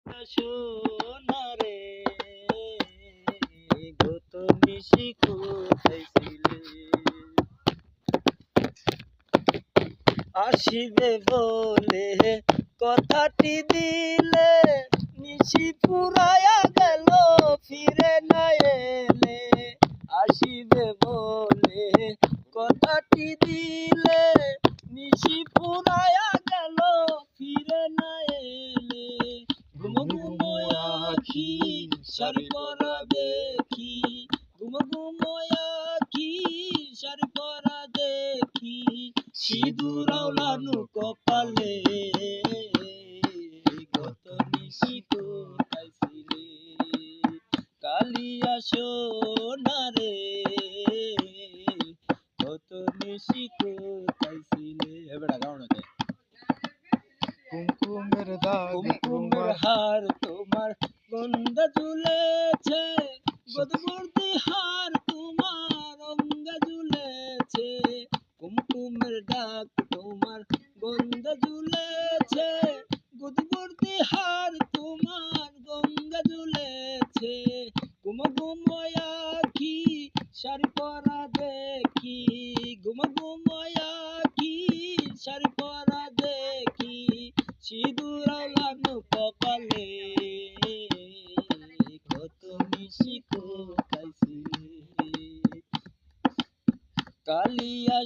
সোনারে গত নিশি কোথায় ছিলে আসিবে বলে কথাটি দিলে নিশি ফুরায়া গেল ফিরে না এলে আসিবে বলে কথাটি দিলে নিশি ফুরায়া গেল ফিরে না এলে ঘুম ঘুম আখি শাড়ি পরা দেখি ঘুম ঘুম আখি শাড়ি পরা দেখি সিঁদুর আওলানো কপালে গত নিশি কোথায় ছিলে কালিয়া সোনারে গত নিশি কোথায় ছিলে এবারে গাও না কুমকুমের দাগ কুমকুমের হার তোমার গন্ধ ঝুলেছে গদবর্তী হার তোমার অঙ্গ ঝুলেছে কুমকুমের ডাক তোমার গন্ধ ঝুলেছে গদবর্তী হার তোমার গঙ্গ ঝুলেছে ঘুম ঘুম আখি শাড়ি পরা দেখি ঘুম ঘুম আখি শাড়ি পরা দেখি সিঁদুর আওলানো কপালে কত নিশি কোথায় ছিলে কালিয়া